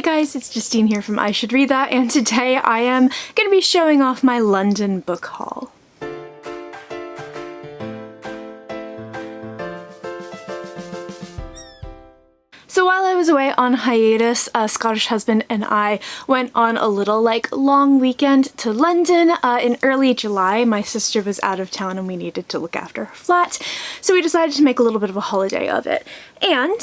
Hey guys, it's Justine here from I Should Read That, and today I am going to be showing off my London book haul. So while I was away on hiatus, a Scottish husband and I went on a little long weekend to London in early July. My sister was out of town and we needed to look after her flat, so we decided to make a little bit of a holiday of it. And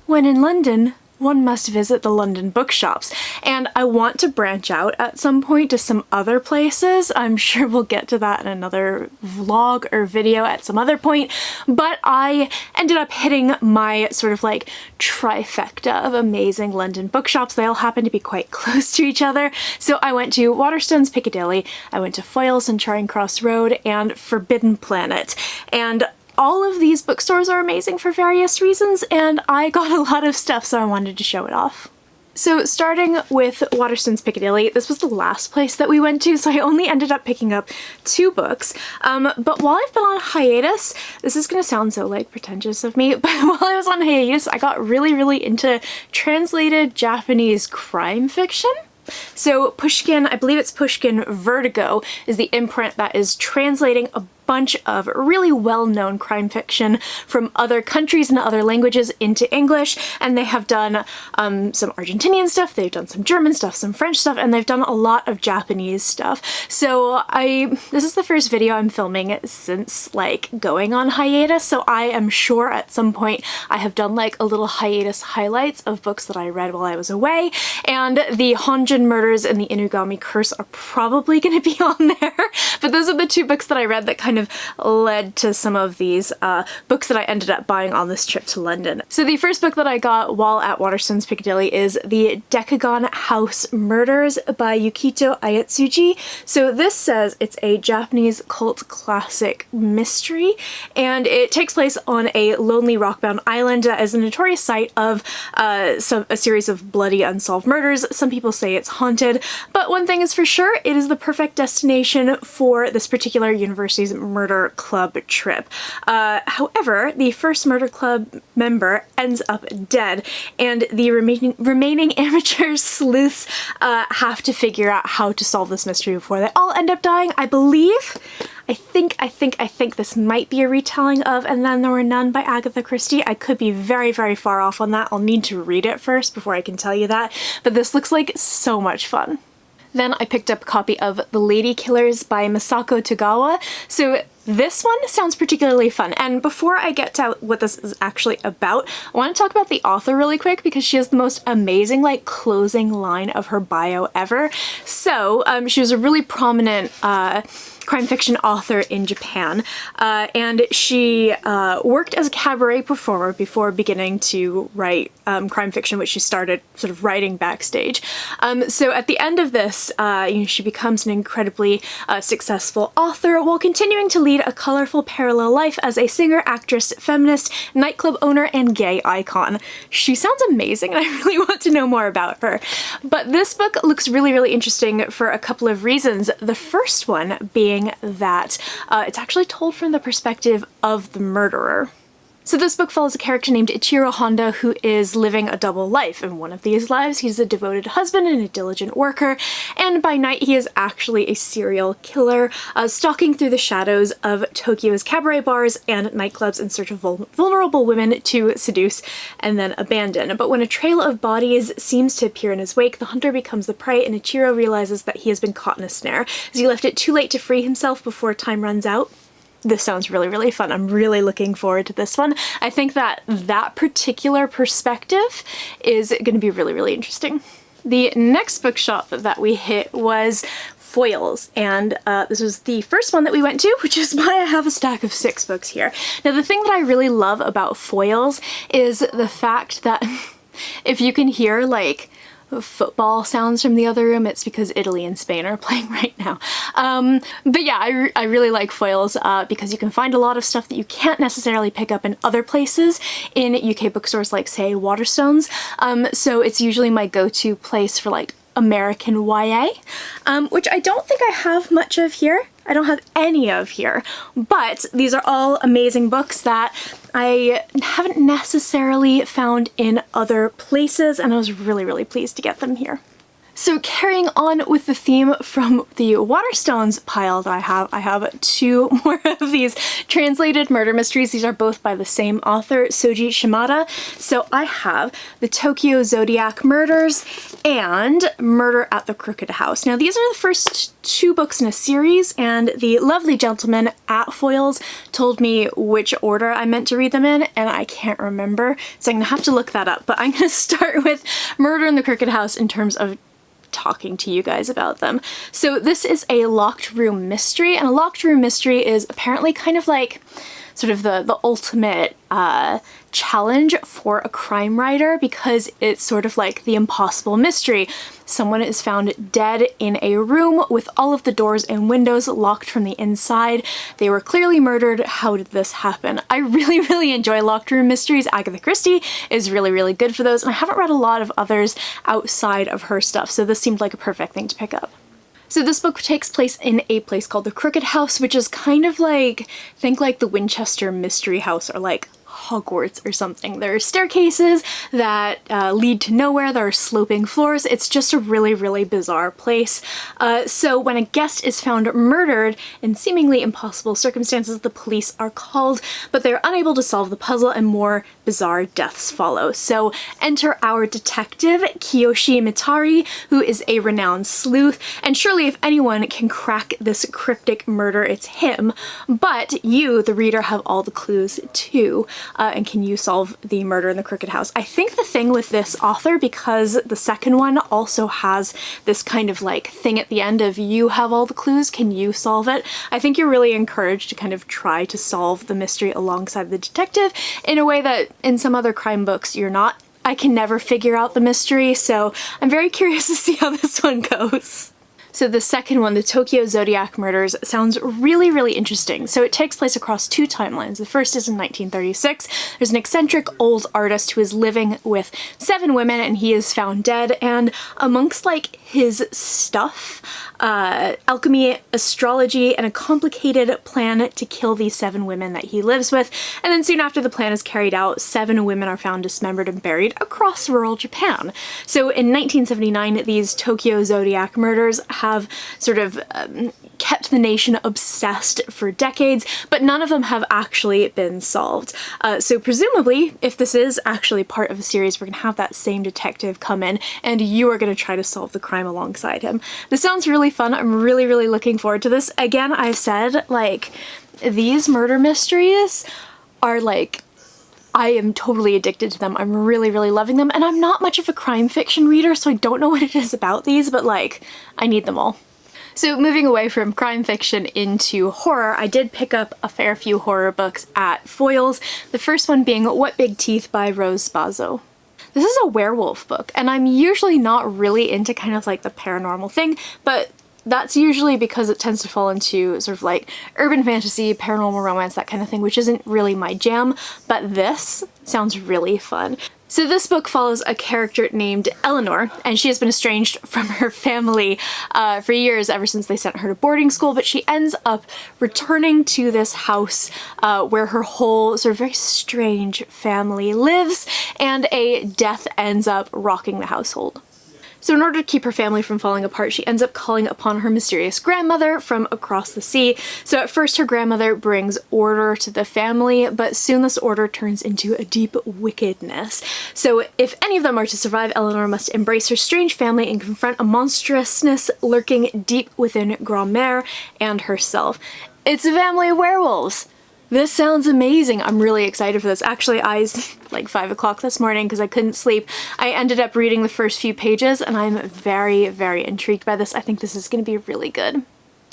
when in London, one must visit the London bookshops, and I want to branch out at some point to some other places. I'm sure we'll get to that in another vlog or video at some other point, but I ended up hitting my sort of trifecta of amazing London bookshops. They all happen to be quite close to each other. So I went to Waterstones Piccadilly, I went to Foyles and Charing Cross Road, and Forbidden Planet. And all of these bookstores are amazing for various reasons, and I got a lot of stuff, so I wanted to show it off. So starting with Waterstones Piccadilly, this was the last place that we went to, so I only ended up picking up 2 books. But while I've been on hiatus, this is gonna sound so pretentious of me, but while I was on hiatus, I got really into translated Japanese crime fiction. So Pushkin, I believe it's Pushkin Vertigo, is the imprint that is translating a bunch of really well-known crime fiction from other countries and other languages into English, and they have done some Argentinian stuff, they've done some German stuff, some French stuff, and they've done a lot of Japanese stuff. So this is the first video I'm filming since going on hiatus, so I am sure at some point I have done a little hiatus highlights of books that I read while I was away, and the Honjin Murders and the Inugami Curse are probably going to be on there, but those are the 2 books that I read that kind of led to some of these books that I ended up buying on this trip to London. So the first book that I got while at Waterstones Piccadilly is The Decagon House Murders by Yukito Ayatsuji. So this says it's a Japanese cult classic mystery, and it takes place on a lonely rockbound island that is a notorious site of a series of bloody unsolved murders. Some people say it's haunted, but one thing is for sure, it is the perfect destination for this particular university's murder club trip. However, the first murder club member ends up dead, and the remaining amateur sleuths have to figure out how to solve this mystery before they all end up dying. I think this might be a retelling of And Then There Were None by Agatha Christie. I could be very far off on that. I'll need to read it first before I can tell you that, but this looks like so much fun. Then I picked up a copy of The Lady Killers by Masako Togawa. So this one sounds particularly fun, and before I get to what this is actually about, I want to talk about the author really quick because she has the most amazing closing line of her bio ever. So she was a really prominent crime fiction author in Japan, and she worked as a cabaret performer before beginning to write crime fiction, which she started sort of writing backstage. So at the end of this, she becomes an incredibly successful author while continuing to lead a colorful parallel life as a singer, actress, feminist, nightclub owner, and gay icon. She sounds amazing, and I really want to know more about her. But this book looks really interesting for a couple of reasons. The first one being that it's actually told from the perspective of the murderer. So this book follows a character named Ichiro Honda who is living a double life. In one of these lives, he's a devoted husband and a diligent worker, and by night he is actually a serial killer, stalking through the shadows of Tokyo's cabaret bars and nightclubs in search of vulnerable women to seduce and then abandon. But when a trail of bodies seems to appear in his wake, the hunter becomes the prey, and Ichiro realizes that he has been caught in a snare. Has he left it too late to free himself before time runs out? This sounds really fun. I'm really looking forward to this one. I think that particular perspective is going to be really interesting. The next bookshop that we hit was Foyles, and this was the first one that we went to, which is why I have a stack of 6 books here. Now, the thing that I really love about Foyles is the fact that if you can hear football sounds from the other room, it's because Italy and Spain are playing right now. But yeah, I really like Foyles because you can find a lot of stuff that you can't necessarily pick up in other places in UK bookstores like, say, Waterstones. So it's usually my go-to place for American YA, which I don't think I have much of here. I don't have any of here, but these are all amazing books that I haven't necessarily found in other places, and I was really, really pleased to get them here. So carrying on with the theme from the Waterstones pile that I have two more of these translated murder mysteries. These are both by the same author, Soji Shimada. So I have the Tokyo Zodiac Murders and Murder at the Crooked House. Now these are the first two books in a series, and the lovely gentleman at Foyles told me which order I meant to read them in, and I can't remember, so I'm gonna have to look that up. But I'm gonna start with Murder in the Crooked House in terms of talking to you guys about them. So this is a locked room mystery, and a locked room mystery is apparently kind of like sort of the ultimate challenge for a crime writer, because it's sort of like the impossible mystery. Someone is found dead in a room with all of the doors and windows locked from the inside. They were clearly murdered. How did this happen? I really, really enjoy locked room mysteries. Agatha Christie is really, really good for those, and I haven't read a lot of others outside of her stuff, so this seemed like a perfect thing to pick up. So this book takes place in a place called the Crooked House, which is kind of like, think like the Winchester Mystery House or like Hogwarts or something. There are staircases that lead to nowhere. There are sloping floors. It's just a really, really bizarre place. So when a guest is found murdered in seemingly impossible circumstances, the police are called, but they're unable to solve the puzzle, and more bizarre deaths follow. So enter our detective, Kiyoshi Mitari, who is a renowned sleuth, and surely if anyone can crack this cryptic murder, it's him. But you, the reader, have all the clues too. And can you solve the murder in the Crooked House? I think the thing with this author, because the second one also has this kind of like thing at the end of you have all the clues, can you solve it? I think you're really encouraged to kind of try to solve the mystery alongside the detective in a way that in some other crime books you're not. I can never figure out the mystery, so I'm very curious to see how this one goes. So the second one, the Tokyo Zodiac Murders, sounds really, really interesting. So it takes place across two timelines. The first is in 1936. There's an eccentric old artist who is living with 7 women, and he is found dead. And amongst like his stuff, alchemy, astrology, and a complicated plan to kill these 7 women that he lives with. And then soon after the plan is carried out, 7 women are found dismembered and buried across rural Japan. So in 1979, these Tokyo Zodiac Murders have sort of kept the nation obsessed for decades, but none of them have actually been solved. So presumably, if this is actually part of a series, we're gonna have that same detective come in, and you are gonna try to solve the crime alongside him. This sounds really fun. I'm really, really looking forward to this. Again, I've said, like, these murder mysteries are like, I am totally addicted to them. I'm really, really loving them, and I'm not much of a crime fiction reader, so I don't know what it is about these, but like, I need them all. So moving away from crime fiction into horror, I did pick up a fair few horror books at Foyles, the first one being What Big Teeth by Rose Spazzo. This is a werewolf book, and I'm usually not really into kind of like the paranormal thing, but that's usually because it tends to fall into sort of like urban fantasy, paranormal romance, that kind of thing, which isn't really my jam, but this sounds really fun. So this book follows a character named Eleanor, and she has been estranged from her family for years, ever since they sent her to boarding school, but she ends up returning to this house where her whole sort of very strange family lives, and a death ends up rocking the household. So in order to keep her family from falling apart, she ends up calling upon her mysterious grandmother from across the sea. So at first her grandmother brings order to the family, but soon this order turns into a deep wickedness. So if any of them are to survive, Eleanor must embrace her strange family and confront a monstrousness lurking deep within Grand-mère and herself. It's a family of werewolves! This sounds amazing. I'm really excited for this. Actually, like 5 o'clock this morning because I couldn't sleep. I ended up reading the first few pages, and I'm very, very intrigued by this. I think this is going to be really good.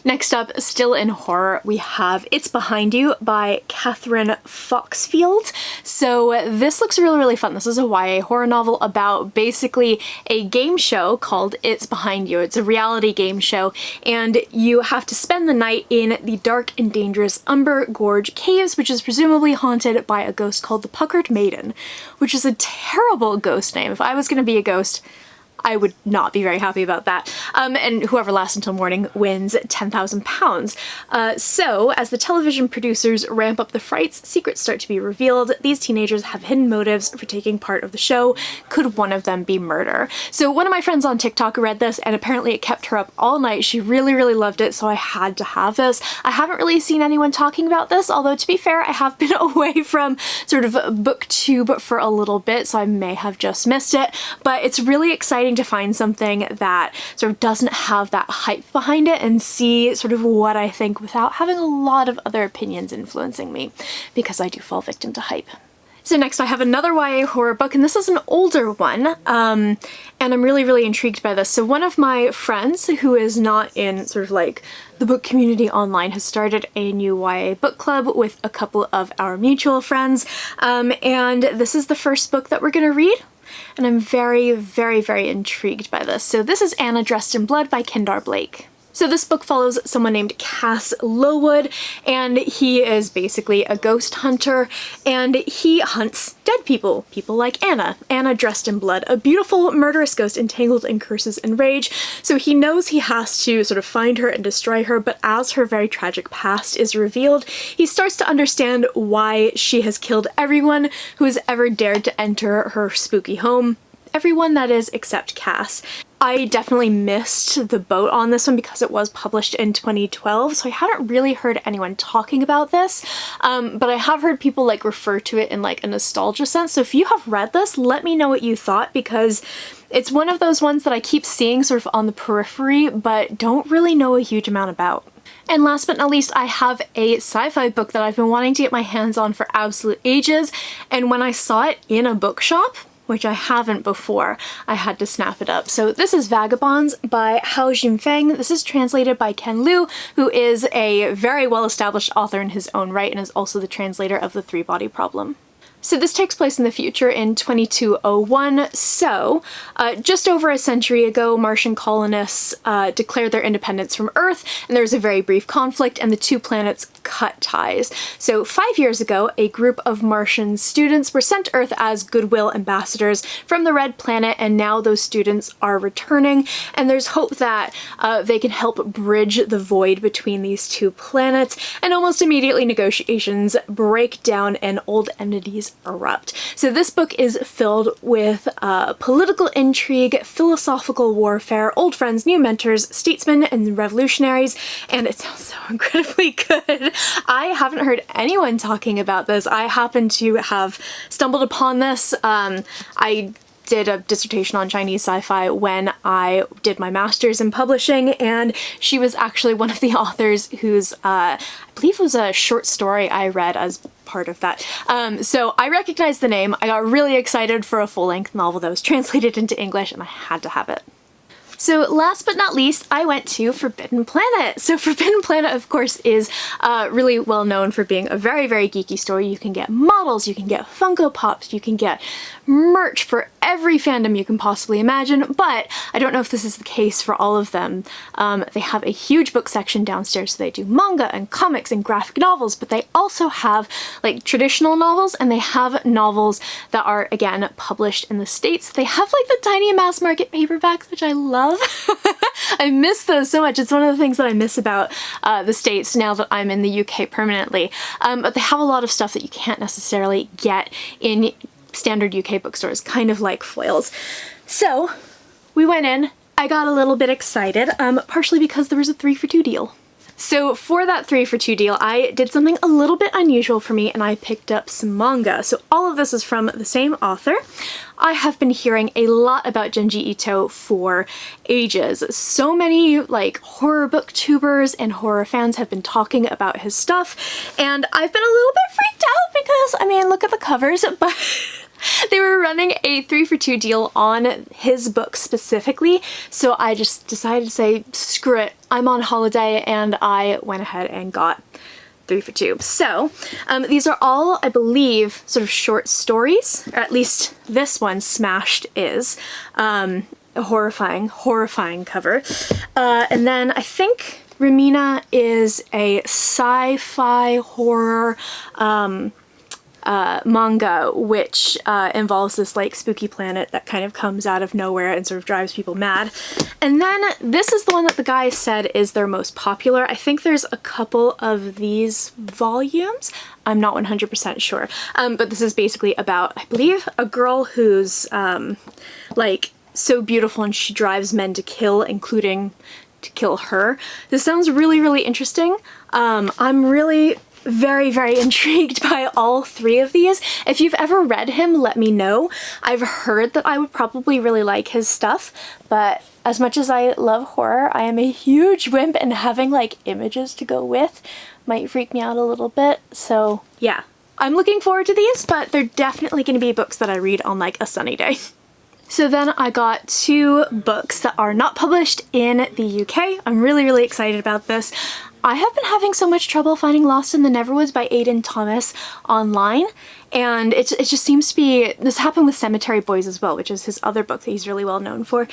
Next up, still in horror, we have It's Behind You by Catherine Foxfield. So this looks really, really fun. This is a YA horror novel about basically a game show called It's Behind You. It's a reality game show, and you have to spend the night in the dark and dangerous Umber Gorge Caves, which is presumably haunted by a ghost called the Puckered Maiden, which is a terrible ghost name. If I was going to be a ghost, I would not be very happy about that. And whoever lasts until morning wins £10,000. So, as the television producers ramp up the frights, secrets start to be revealed. These teenagers have hidden motives for taking part of the show. Could one of them be murder? So one of my friends on TikTok read this, and apparently it kept her up all night. She really, really loved it, so I had to have this. I haven't really seen anyone talking about this, although to be fair, I have been away from sort of booktube for a little bit, so I may have just missed it. But it's really exciting to find something that sort of doesn't have that hype behind it and see sort of what I think without having a lot of other opinions influencing me, because I do fall victim to hype. So next I have another YA horror book, and this is an older one, and I'm really, really intrigued by this. So one of my friends who is not in sort of like the book community online has started a new YA book club with a couple of our mutual friends, and this is the first book that we're gonna read. And I'm very, very, very intrigued by this. So this is Anna Dressed in Blood by Kendar Blake. So this book follows someone named Cass Lowood, and he is basically a ghost hunter, and he hunts dead people, people like Anna. Anna dressed in blood, a beautiful, murderous ghost entangled in curses and rage. So he knows he has to sort of find her and destroy her, but as her very tragic past is revealed, he starts to understand why she has killed everyone who has ever dared to enter her spooky home. Everyone, that is, except Cass. I definitely missed the boat on this one because it was published in 2012, so I haven't really heard anyone talking about this, but I have heard people like refer to it in like a nostalgia sense. So if you have read this, let me know what you thought, because it's one of those ones that I keep seeing sort of on the periphery, but don't really know a huge amount about. And last but not least, I have a sci-fi book that I've been wanting to get my hands on for absolute ages, and when I saw it in a bookshop, which I haven't before, I had to snap it up. So this is Vagabonds by Hao Jinfeng. This is translated by Ken Liu, who is a very well-established author in his own right and is also the translator of The Three-Body Problem. So this takes place in the future in 2201. So just over a century ago, Martian colonists declared their independence from Earth, and there was a very brief conflict and the two planets cut ties. So 5 years ago, a group of Martian students were sent to Earth as goodwill ambassadors from the Red Planet, and now those students are returning, and there's hope that they can help bridge the void between these two planets, and almost immediately negotiations break down and old enmities erupt. So this book is filled with political intrigue, philosophical warfare, old friends, new mentors, statesmen, and revolutionaries, and it sounds so incredibly good. I haven't heard anyone talking about this. I happen to have stumbled upon this. I did a dissertation on Chinese sci-fi when I did my master's in publishing, and she was actually one of the authors whose, I believe it was a short story I read as part of that. So I recognized the name. I got really excited for a full-length novel that was translated into English, and I had to have it. So last but not least, I went to Forbidden Planet. So Forbidden Planet, of course, is really well known for being a very, very geeky store. You can get models, you can get Funko Pops, you can get merch for every fandom you can possibly imagine, but I don't know if this is the case for all of them. They have a huge book section downstairs, so they do manga and comics and graphic novels, but they also have like traditional novels, and they have novels that are, again, published in the States. They have like the tiny mass market paperbacks, which I love. I miss those so much. It's one of the things that I miss about the States now that I'm in the UK permanently. But they have a lot of stuff that you can't necessarily get in standard UK bookstores, kind of like foils. So we went in, I got a little bit excited, partially because there was a 3-for-2 deal. So for that 3-for-2 deal, I did something a little bit unusual for me, and I picked up some manga. So all of this is from the same author. I have been hearing a lot about Junji Ito for ages. So many like horror booktubers and horror fans have been talking about his stuff, and I've been a little bit freaked out because, I mean, look at the covers, but they were running a 3-for-2 deal on his book specifically, so I just decided to say, screw it, I'm on holiday, and I went ahead and got 3-for-2. So these are all, I believe, sort of short stories, or at least this one, Smashed, is. A horrifying, horrifying cover. And then I think Ramina is a sci-fi horror manga, which involves this like spooky planet that kind of comes out of nowhere and sort of drives people mad. And then this is the one that the guy said is their most popular. I think there's a couple of these volumes. I'm not 100% sure. But this is basically about, I believe, a girl who's like so beautiful and she drives men to kill, including to kill her. This sounds really, really interesting. I'm really very intrigued by all three of these. If you've ever read him, let me know. I've heard that I would probably really like his stuff, but as much as I love horror, I am a huge wimp, and having like images to go with might freak me out a little bit. So yeah, I'm looking forward to these, but they're definitely going to be books that I read on like a sunny day. So then I got two books that are not published in the UK. I'm really excited about this. I have been having so much trouble finding Lost in the Neverwoods by Aidan Thomas online, and it just seems to be, this happened with Cemetery Boys as well, which is his other book that he's really well known for.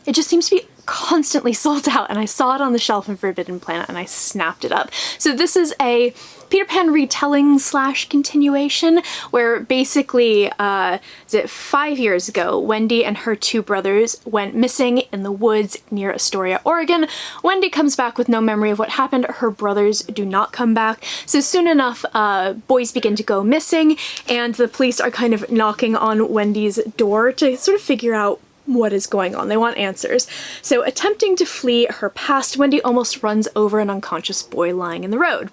It just seems to be constantly sold out, and I saw it on the shelf in Forbidden Planet and I snapped it up. So this is a Peter Pan retelling slash continuation where basically, is it 5 years ago, Wendy and her two brothers went missing in the woods near Astoria, Oregon. Wendy comes back with no memory of what happened. Her brothers do not come back. So soon enough, boys begin to go missing, and the police are kind of knocking on Wendy's door to sort of figure out what is going on. They want answers. So attempting to flee her past, Wendy almost runs over an unconscious boy lying in the road.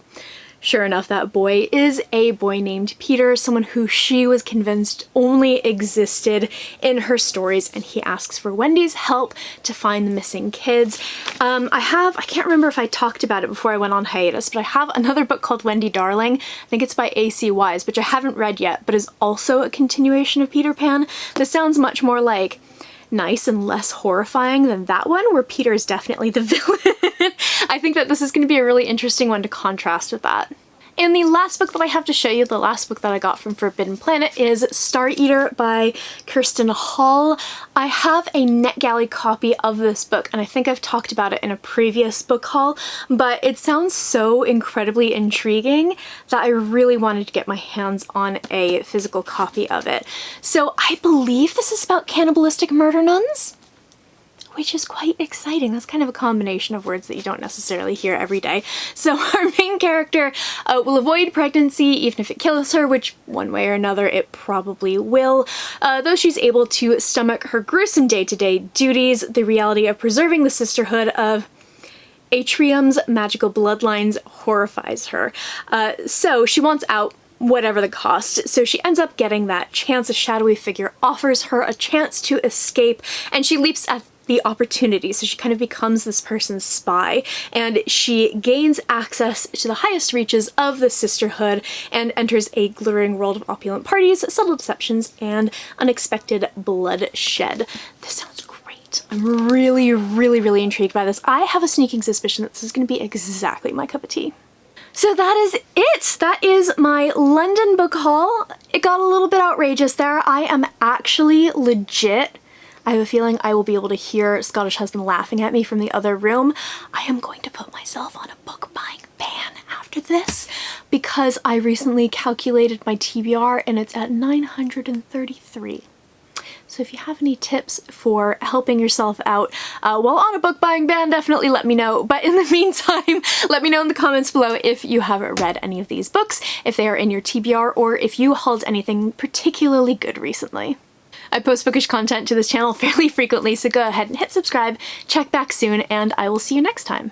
Sure enough, that boy is a boy named Peter, someone who she was convinced only existed in her stories, and he asks for Wendy's help to find the missing kids. I can't remember if I talked about it before I went on hiatus, but I have another book called Wendy Darling. I think it's by A.C. Wise, which I haven't read yet, but is also a continuation of Peter Pan. This sounds much more like nice and less horrifying than that one, where Peter is definitely the villain. I think that this is going to be a really interesting one to contrast with that. And the last book that I have to show you, the last book that I got from Forbidden Planet, is Star Eater by Kirsten Hall. I have a NetGalley copy of this book, and I think I've talked about it in a previous book haul, but it sounds so incredibly intriguing that I really wanted to get my hands on a physical copy of it. So I believe this is about cannibalistic murder nuns, which is quite exciting. That's kind of a combination of words that you don't necessarily hear every day. So our main character will avoid pregnancy even if it kills her, which one way or another it probably will. Though she's able to stomach her gruesome day-to-day duties, the reality of preserving the sisterhood of Atrium's magical bloodlines horrifies her. So she wants out, whatever the cost. So she ends up getting that chance. A shadowy figure offers her a chance to escape, and she leaps at the opportunity. So she kind of becomes this person's spy, and she gains access to the highest reaches of the sisterhood and enters a glittering world of opulent parties, subtle deceptions, and unexpected bloodshed. This sounds great. I'm really intrigued by this. I have a sneaking suspicion that this is going to be exactly my cup of tea. So that is it! That is my London book haul. It got a little bit outrageous there. I am actually legit, I have a feeling I will be able to hear Scottish husband laughing at me from the other room. I am going to put myself on a book buying ban after this because I recently calculated my TBR and it's at 933. So if you have any tips for helping yourself out while on a book buying ban, definitely let me know. But in the meantime, let me know in the comments below if you have read any of these books, if they are in your TBR, or if you hauled anything particularly good recently. I post bookish content to this channel fairly frequently, so go ahead and hit subscribe, check back soon, and I will see you next time.